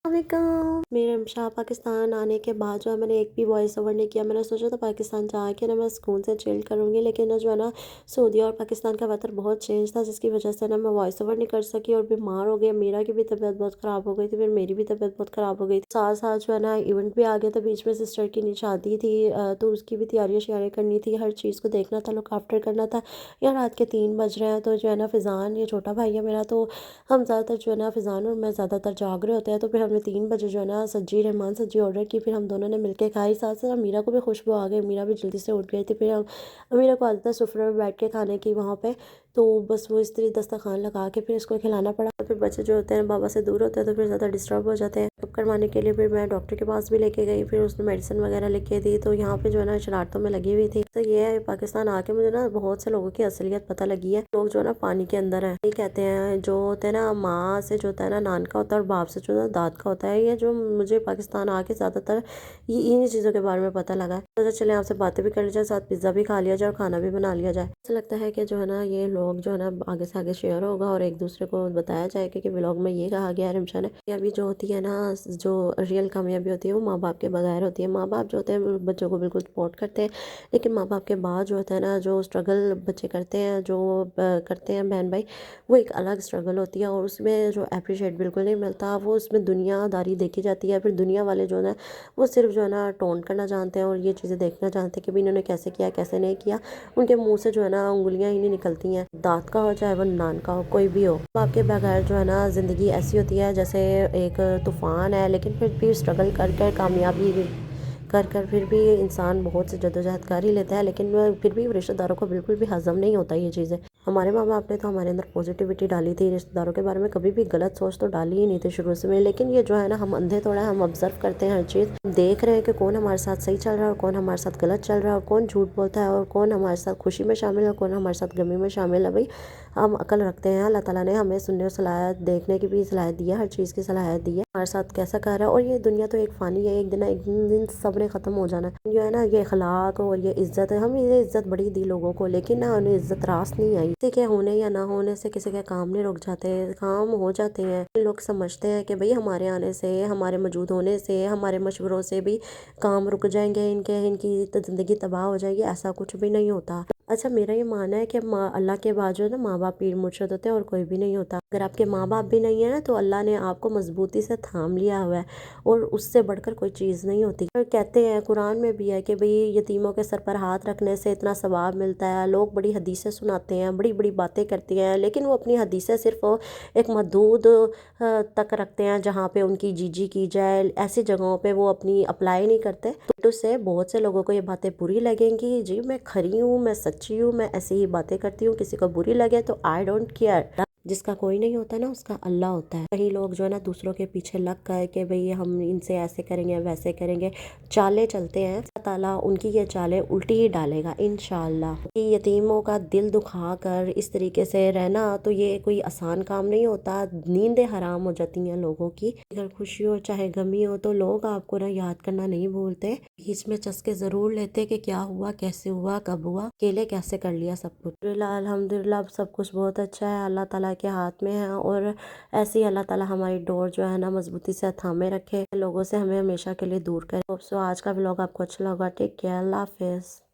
मेरे शाह पाकिस्तान आने के बाद जो है मैंने एक भी वॉइस ओवर नहीं किया। मैंने सोचा था पाकिस्तान जाके ना मैं सुकून से चिल करूँगी, लेकिन ना जो है ना सऊदी और पाकिस्तान का वेदर बहुत चेंज था, जिसकी वजह से ना मैं वॉइस ओवर नहीं कर सकी और बीमार हो गई। मीरा की भी तबीयत बहुत ख़राब हो गई थी, फिर मेरी भी तबीयत बहुत ख़राब हो गई थी। साथ साथ जो है ना इवेंट भी आ गया था बीच में, सिस्टर की शादी थी, तो उसकी भी तैयारियाँ श्यारियाँ करनी थी, हर चीज़ को देखना था, लुक आफ्टर करना था। यार रात के 3 बज रहे हैं, तो जो है ना फ़िज़ान, ये छोटा भाई है मेरा, तो हम ज़्यादातर जो है ना फ़िज़ान और मैं ज़्यादातर जाग रहे होते हैं। तो फिर हमने 3 बजे जो है ना सज्जी रहमान सज्जी ऑर्डर की, फिर हम दोनों ने मिलके खाई। साथ साथ मीरा को भी खुशबू आ गई, मीरा भी जल्दी से उठ गई थी। फिर हम मीरा को आदत है सुफरे में बैठ के खाने की वहाँ पे, तो बस वो इस तरह दस्तरखान लगा के फिर इसको खिलाना पड़ा। फिर बच्चे जो होते हैं बाबा से दूर होते हैं तो फिर ज़्यादा डिस्टर्ब हो जाते हैं। चुप करवाने के लिए फिर मैं डॉक्टर के पास भी लेके गई, फिर उसने मेडिसिन वगैरह लिख के दी। तो यहाँ पे जो है ना शरारतों में लगी हुई थी। तो ये है पाकिस्तान आके मुझे ना बहुत से लोगों की असलियत पता लगी है। लोग जो है ना पानी के अंदर है, ये कहते हैं जो होते हैं ना माँ से जो होता है ना नान का होता है और बाप से जो है ना दाद का होता है। ये जो मुझे पाकिस्तान आके ज़्यादातर ये इन्हीं चीज़ों के बारे में पता लगा है। तो चले आपसे बातें भी कर ली जाए, साथ पिज़्ज़ा भी खा लिया जाए और खाना भी बना लिया जाए। ऐसा लगता है कि जो है ना ये लोग जो है ना आगे से आगे शेयर होगा और एक दूसरे को बताया जाएगा कि व्लॉग में ये कहा गया है रिमशा ने। ये अभी जो होती है ना, जो रियल कामयाबी होती है वो माँ बाप के बगैर होती है। माँ बाप जो होते हैं बच्चों को बिल्कुल सपोर्ट करते हैं, लेकिन माँ बाप के बाद जो होता है ना, जो स्ट्रगल बच्चे करते हैं, जो करते हैं बहन भाई, वो एक अलग स्ट्रगल होती है और उसमें जो अप्रिशिएट बिल्कुल नहीं मिलता। वो उसमें दुनियादारी देखी जाती है। फिर दुनिया वाले जो है वो सिर्फ जो है ना टोन करना जानते हैं और ये चीज़ें देखना जानते हैं कि भाई इन्होंने कैसे किया कैसे नहीं किया। उनके मुंह से जो है ना उंगलियां ही नहीं निकलती हैं, दांत का हो चाहे वो नान का हो, कोई भी हो। आपके बगैर जो है ना ज़िंदगी ऐसी होती है जैसे एक तूफ़ान है, लेकिन फिर भी स्ट्रगल कर कर कामयाबी कर कर फिर भी इंसान बहुत से जद्दोजहद कर ही लेता है, लेकिन फिर भी रिश्तेदारों को बिल्कुल भी हज़म नहीं होता ये चीज़ें। हमारे माँ बाप ने तो हमारे अंदर पॉजिटिविटी डाली थी, रिश्तेदारों के बारे में कभी भी गलत सोच तो डाली ही नहीं थी शुरू से में। लेकिन ये जो है ना हम अंधे थोड़ा हम ऑब्जर्व करते हैं हर चीज़, हम देख रहे हैं कि कौन हमारे साथ सही चल रहा है और कौन हमारे साथ गलत चल रहा है, और कौन झूठ बोलता है और कौन हमारे साथ खुशी में शामिल है और कौन हमारे साथ गमी में शामिल है। भाई हम अकल रखते हैं, अल्लाह ताला ने हमें सुनने और सलाहियत देखने की भी सलाहियत दी है, हर चीज़ की सलाहियत दी है, हमारे साथ कैसा कर रहा है। और ये दुनिया तो एक फ़ानी है, एक दिन सब ने ख़त्म हो जाना है। जो है ना ये अखलाक और ये इज्जत है, हम ये इज्जत बड़ी दी लोगों को, लेकिन ना उन्हें इज्जत रास नहीं आई। किसी के होने या ना होने से किसी के काम नहीं रुक जाते, काम हो जाते हैं। लोग समझते हैं कि भाई हमारे आने से, हमारे मौजूद होने से, हमारे मशवरों से भी काम रुक जाएंगे, इनकी तो ज़िंदगी तबाह हो जाएगी। ऐसा कुछ भी नहीं होता। अच्छा मेरा ये मानना है कि अल्लाह के बाद जो है ना माँ बाप पीर मुर्शिद होते हैं और कोई भी नहीं होता। अगर आपके माँ बाप भी नहीं है ना तो अल्लाह ने आपको मजबूती से थाम लिया हुआ है और उससे बढ़कर कोई चीज़ नहीं होती। और कहते हैं कुरान में भी है कि भाई यतीमों के सर पर हाथ रखने से इतना सवाब मिलता है। लोग बड़ी हदीसें सुनाते हैं, बड़ी बड़ी बातें करती हैं, लेकिन वो अपनी हदीसें सिर्फ एक महदूद तक रखते हैं जहाँ पे उनकी जीजी की जाए। ऐसी जगहों पे वो अपनी अप्लाई नहीं करते। तो उससे बहुत से लोगों को ये बातें बुरी लगेंगी। जी मैं खरी हूँ, मैं सच्ची हूँ, मैं ऐसी ही बातें करती हूँ, किसी को बुरी लगे तो आई डोंट केयर। जिसका कोई नहीं होता ना उसका अल्लाह होता है। कई लोग जो है ना दूसरों के पीछे लग कर के भाई हम इनसे ऐसे करेंगे वैसे करेंगे, चाले चलते हैं। अल्लाह ताला उनकी ये चालें उल्टी ही डालेगा इंशाल्लाह। कि यतीमों का दिल दुखा कर इस तरीके से रहना तो ये कोई आसान काम नहीं होता। नींदें हराम हो जाती हैं लोगों की। अगर खुशी हो चाहे गमी हो तो लोग आपको ना याद करना नहीं भूलते, बीच में चस्के जरूर लेते कि क्या हुआ, कैसे हुआ, कब हुआ, अकेले कैसे कर लिया सब कुछ। अल्हम्दुलिल्लाह सब कुछ बहुत अच्छा है, अल्लाह ताला के हाथ में है। और ऐसे ही अल्लाह ताला हमारी डोर जो है ना मजबूती से थामे रखे, लोगों से हमें हमेशा के लिए दूर करे। तो आज का व्लॉग आपको अच्छा लगा, टेक केयर, अल्लाह हाफिज़।